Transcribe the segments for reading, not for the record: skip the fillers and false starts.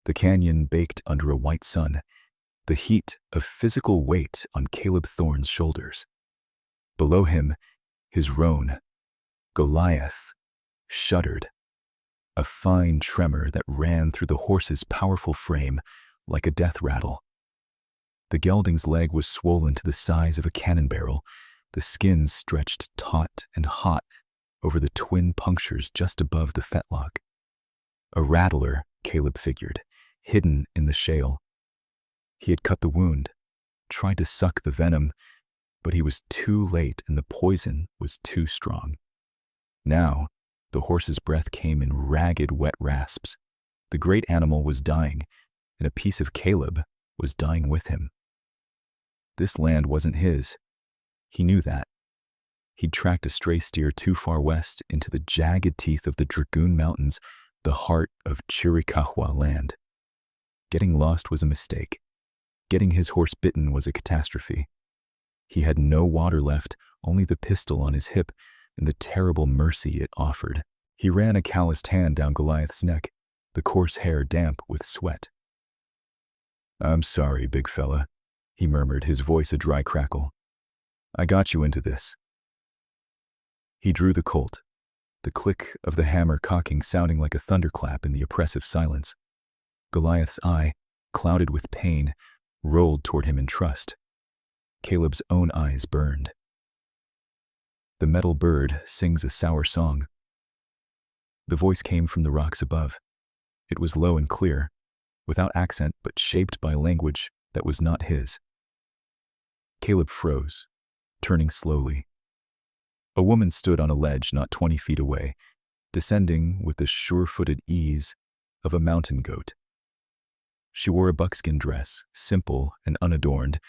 The canyon baked under a white sun, the heat of physical weight on Caleb Thorne's shoulders. Below him, his roan, Goliath, shuddered, a fine tremor that ran through the horse's powerful frame like a death rattle. The gelding's leg was swollen to the size of a cannon barrel, the skin stretched taut and hot over the twin punctures just above the fetlock. A rattler, Caleb figured, hidden in the shale. He had cut the wound, tried to suck the venom, but he was too late and the poison was too strong. Now, the horse's breath came in ragged, wet rasps. The great animal was dying, and a piece of Caleb was dying with him. This land wasn't his. He knew that. He'd tracked a stray steer too far west into the jagged teeth of the Dragoon Mountains, the heart of Chiricahua land. Getting lost was a mistake. Getting his horse bitten was a catastrophe. He had no water left, only the pistol on his hip and the terrible mercy it offered. He ran a calloused hand down Goliath's neck, the coarse hair damp with sweat. "I'm sorry, big fella," he murmured, his voice a dry crackle. "I got you into this." He drew the Colt, the click of the hammer cocking sounding like a thunderclap in the oppressive silence. Goliath's eye, clouded with pain, rolled toward him in trust. Caleb's own eyes burned. The metal bird sings a sour song. The voice came from the rocks above. It was low and clear, without accent but shaped by language that was not his. Caleb froze, turning slowly. A woman stood on a ledge not 20 feet away, descending with the sure-footed ease of a mountain goat. She wore a buckskin dress, simple and unadorned,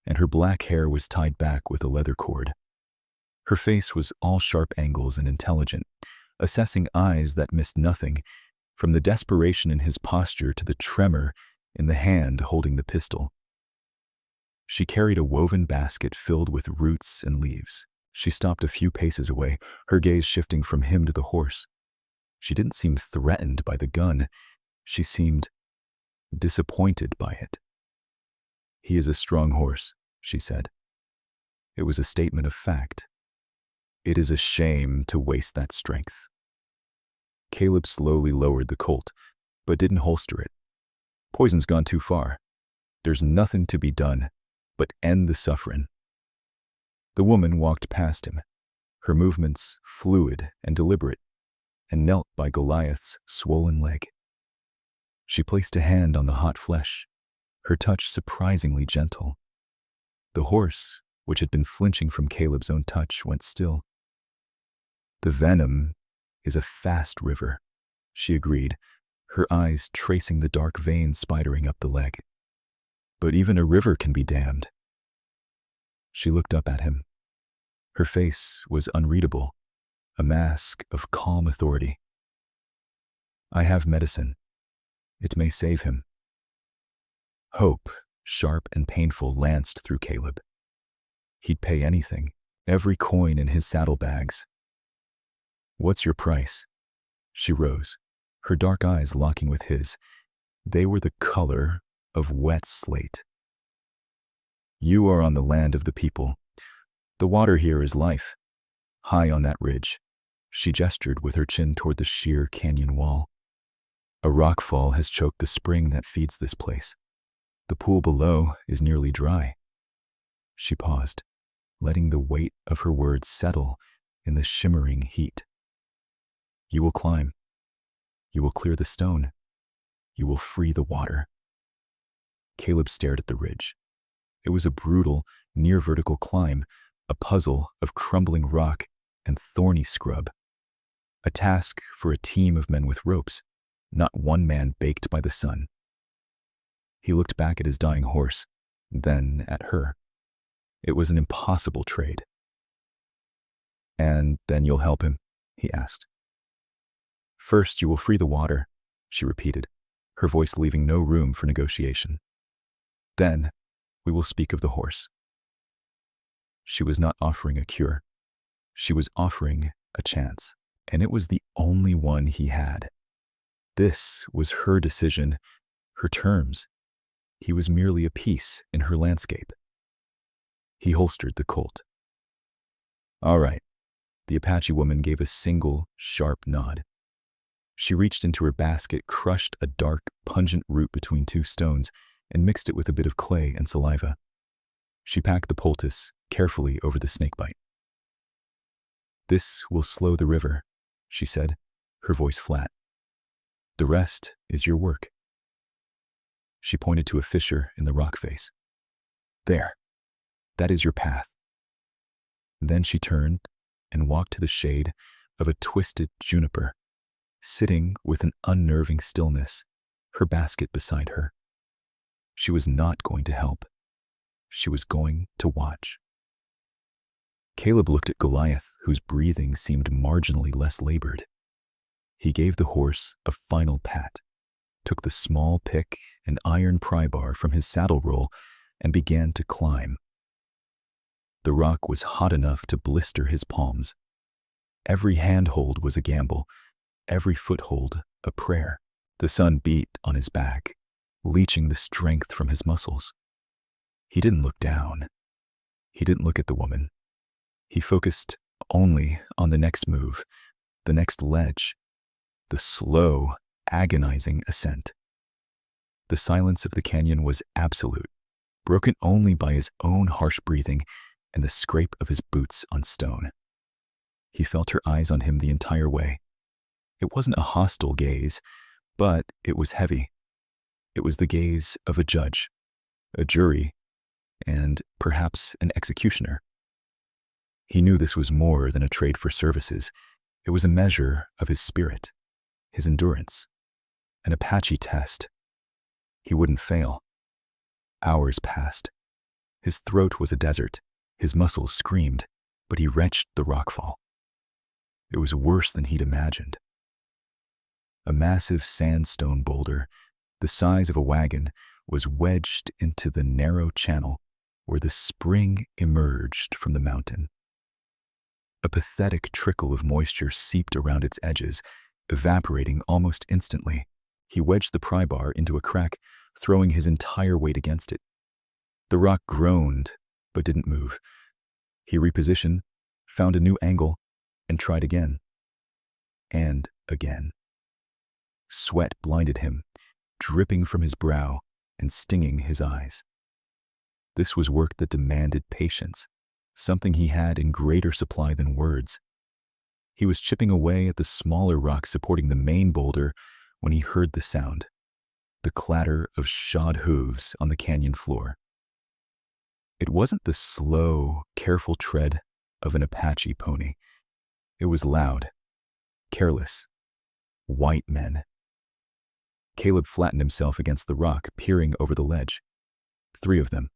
and her black hair was tied back with a leather cord. Her face was all sharp angles and intelligent, assessing eyes that missed nothing, from the desperation in his posture to the tremor in the hand holding the pistol. She carried a woven basket filled with roots and leaves. She stopped a few paces away, her gaze shifting from him to the horse. She didn't seem threatened by the gun. She seemed disappointed by it. "He is a strong horse," she said. It was a statement of fact. "It is a shame to waste that strength." Caleb slowly lowered the Colt, but didn't holster it. "Poison's gone too far. There's nothing to be done but end the suffering." The woman walked past him, her movements fluid and deliberate, and knelt by Goliath's swollen leg. She placed a hand on the hot flesh, her touch surprisingly gentle. The horse, which had been flinching from Caleb's own touch, went still. "The venom is a fast river," she agreed, her eyes tracing the dark veins spidering up the leg. "But even a river can be dammed." She looked up at him. Her face was unreadable, a mask of calm authority. "I have medicine. It may save him." Hope, sharp and painful, lanced through Caleb. He'd pay anything, every coin in his saddlebags. "What's your price?" She rose, her dark eyes locking with his. They were the color of wet slate. "You are on the land of the people. The water here is life. High on that ridge," she gestured with her chin toward the sheer canyon wall. "A rockfall has choked the spring that feeds this place. The pool below is nearly dry." She paused, letting the weight of her words settle in the shimmering heat. "You will climb. You will clear the stone. You will free the water." Caleb stared at the ridge. It was a brutal, near-vertical climb, a puzzle of crumbling rock and thorny scrub. A task for a team of men with ropes, not one man baked by the sun. He looked back at his dying horse, then at her. It was an impossible trade. "And then you'll help him?" he asked. "First you will free the water," she repeated, her voice leaving no room for negotiation. "Then we will speak of the horse." She was not offering a cure. She was offering a chance, and it was the only one he had. This was her decision, her terms. He was merely a piece in her landscape. He holstered the Colt. "All right." The Apache woman gave a single, sharp nod. She reached into her basket, crushed a dark, pungent root between two stones, and mixed it with a bit of clay and saliva. She packed the poultice carefully over the snakebite. "This will slow the river," she said, her voice flat. "The rest is your work." She pointed to a fissure in the rock face. "There. That is your path." Then she turned and walked to the shade of a twisted juniper, sitting with an unnerving stillness, her basket beside her. She was not going to help. She was going to watch. Caleb looked at Goliath, whose breathing seemed marginally less labored. He gave the horse a final pat, took the small pick and iron pry bar from his saddle roll, and began to climb. The rock was hot enough to blister his palms. Every handhold was a gamble, every foothold a prayer. The sun beat on his back, leaching the strength from his muscles. He didn't look down. He didn't look at the woman. He focused only on the next move, the next ledge, the slow, agonizing ascent. The silence of the canyon was absolute, broken only by his own harsh breathing and the scrape of his boots on stone. He felt her eyes on him the entire way. It wasn't a hostile gaze, but it was heavy. It was the gaze of a judge, a jury, and perhaps an executioner. He knew this was more than a trade for services. It was a measure of his spirit, his endurance, an Apache test. He wouldn't fail. Hours passed. His throat was a desert. His muscles screamed, but he wrenched the rockfall. It was worse than he'd imagined. A massive sandstone boulder, the size of a wagon, was wedged into the narrow channel where the spring emerged from the mountain. A pathetic trickle of moisture seeped around its edges, evaporating almost instantly. He wedged the pry bar into a crack, throwing his entire weight against it. The rock groaned, but didn't move. He repositioned, found a new angle, and tried again. And again. Sweat blinded him, dripping from his brow and stinging his eyes. This was work that demanded patience, something he had in greater supply than words. He was chipping away at the smaller rock supporting the main boulder when he heard the sound, the clatter of shod hooves on the canyon floor. It wasn't the slow, careful tread of an Apache pony. It was loud, careless, white men. Caleb flattened himself against the rock, peering over the ledge. 3 of them,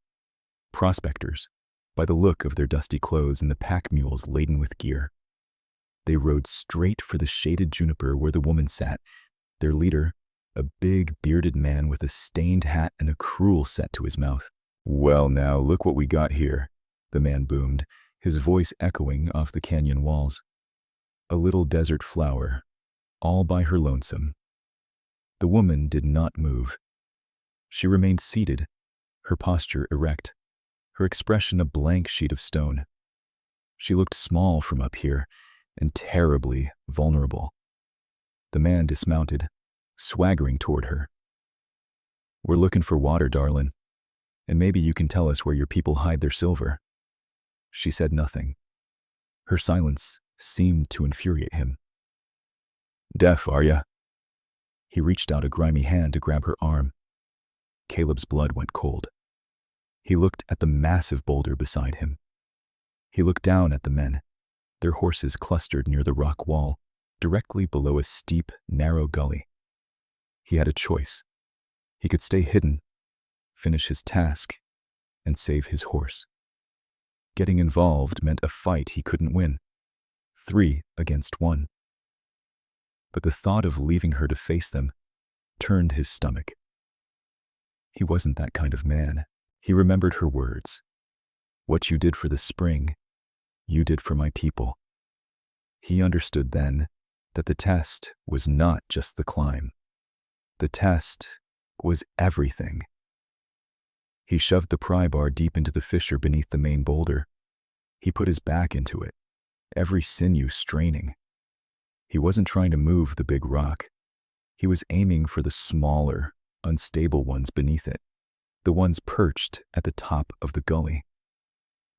prospectors, by the look of their dusty clothes and the pack mules laden with gear. They rode straight for the shaded juniper where the woman sat, their leader, a big, bearded man with a stained hat and a cruel set to his mouth. "Well now, look what we got here," the man boomed, his voice echoing off the canyon walls. A little desert flower, all by her lonesome. The woman did not move. She remained seated, her posture erect, her expression a blank sheet of stone. She looked small from up here and terribly vulnerable. The man dismounted, swaggering toward her. "We're looking for water, darlin', and maybe you can tell us where your people hide their silver." She said nothing. Her silence seemed to infuriate him. "Deaf, are ya?" He reached out a grimy hand to grab her arm. Caleb's blood went cold. He looked at the massive boulder beside him. He looked down at the men, their horses clustered near the rock wall, directly below a steep, narrow gully. He had a choice. He could stay hidden, finish his task, and save his horse. Getting involved meant a fight he couldn't win. 3 against 1. But the thought of leaving her to face them turned his stomach. He wasn't that kind of man. He remembered her words. "What you did for the spring, you did for my people." He understood then that the test was not just the climb. The test was everything. He shoved the pry bar deep into the fissure beneath the main boulder. He put his back into it, every sinew straining. He wasn't trying to move the big rock. He was aiming for the smaller, unstable ones beneath it, the ones perched at the top of the gully.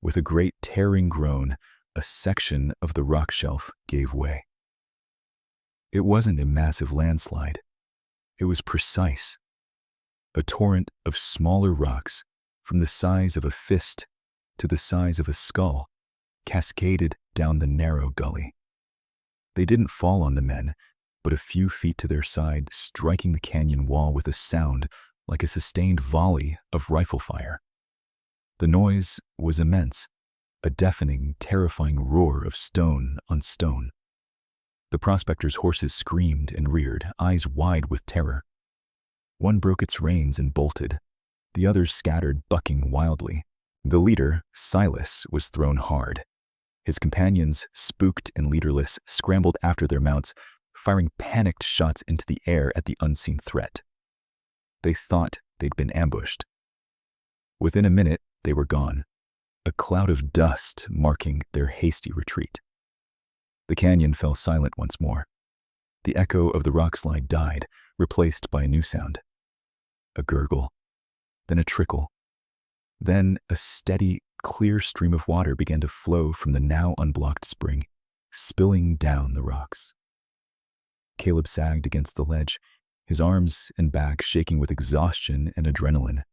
With a great tearing groan, a section of the rock shelf gave way. It wasn't a massive landslide. It was precise. A torrent of smaller rocks, from the size of a fist to the size of a skull, cascaded down the narrow gully. They didn't fall on the men, but a few feet to their side, striking the canyon wall with a sound like a sustained volley of rifle fire. The noise was immense, a deafening, terrifying roar of stone on stone. The prospectors' horses screamed and reared, eyes wide with terror. One broke its reins and bolted. The others scattered, bucking wildly. The leader, Silas, was thrown hard. His companions, spooked and leaderless, scrambled after their mounts, firing panicked shots into the air at the unseen threat. They thought they'd been ambushed. Within a minute, they were gone, a cloud of dust marking their hasty retreat. The canyon fell silent once more. The echo of the rockslide died, replaced by a new sound. A gurgle, then a trickle. Then a steady, clear stream of water began to flow from the now unblocked spring, spilling down the rocks. Caleb sagged against the ledge, his arms and back shaking with exhaustion and adrenaline.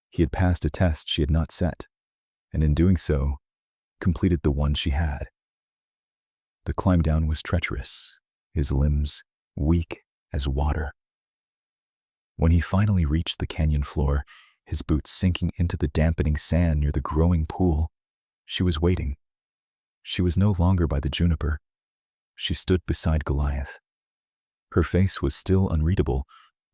He had passed a test she had not set, and in doing so, completed the one she had. The climb down was treacherous, his limbs weak as water. When he finally reached the canyon floor, his boots sinking into the dampening sand near the growing pool, she was waiting. She was no longer by the juniper. She stood beside Goliath. Her face was still unreadable,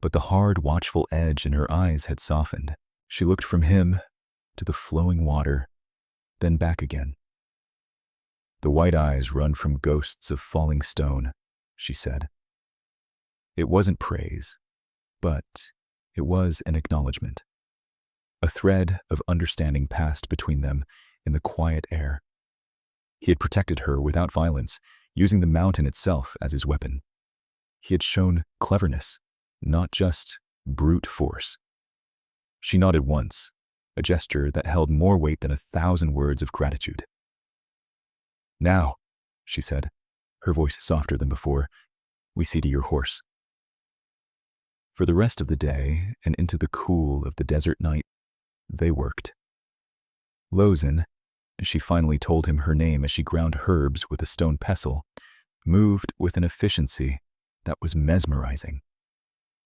but the hard, watchful edge in her eyes had softened. She looked from him to the flowing water, then back again. "The white eyes run from ghosts of falling stone," she said. It wasn't praise, but it was an acknowledgement. A thread of understanding passed between them in the quiet air. He had protected her without violence, using the mountain itself as his weapon. He had shown cleverness, not just brute force. She nodded once, a gesture that held more weight than 1,000 words of gratitude. "Now," she said, her voice softer than before, "we see to your horse." For the rest of the day and into the cool of the desert night, they worked. Lozen, she finally told him her name as she ground herbs with a stone pestle, moved with an efficiency that was mesmerizing.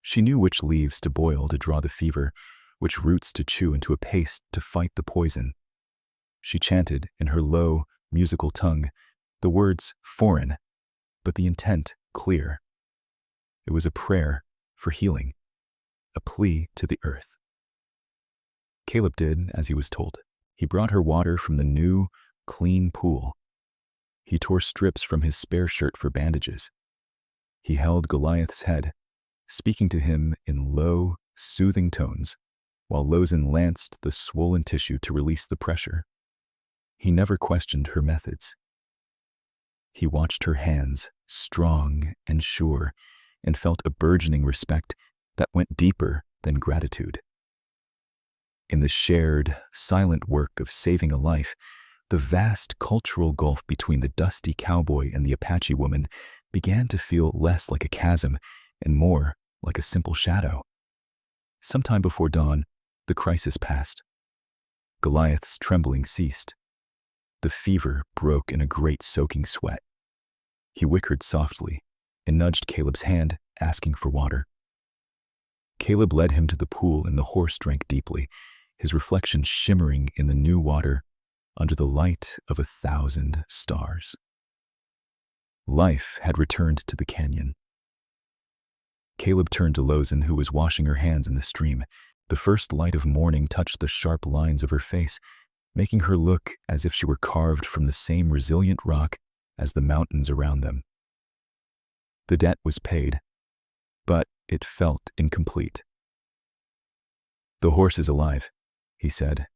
She knew which leaves to boil to draw the fever, which roots to chew into a paste to fight the poison. She chanted in her low, musical tongue, the words foreign, but the intent clear. It was a prayer for healing, a plea to the earth. Caleb did as he was told. He brought her water from the new, clean pool. He tore strips from his spare shirt for bandages. He held Goliath's head, speaking to him in low, soothing tones, while Lozen lanced the swollen tissue to release the pressure. He never questioned her methods. He watched her hands, strong and sure, and felt a burgeoning respect that went deeper than gratitude. In the shared, silent work of saving a life, the vast cultural gulf between the dusty cowboy and the Apache woman began to feel less like a chasm and more like a simple shadow. Sometime before dawn, the crisis passed. Goliath's trembling ceased. The fever broke in a great soaking sweat. He whickered softly and nudged Caleb's hand, asking for water. Caleb led him to the pool and the horse drank deeply, his reflection shimmering in the new water under the light of 1,000 stars. Life had returned to the canyon. Caleb turned to Lozen, who was washing her hands in the stream. The first light of morning touched the sharp lines of her face, making her look as if she were carved from the same resilient rock as the mountains around them. The debt was paid, but it felt incomplete. The horse is alive, he said,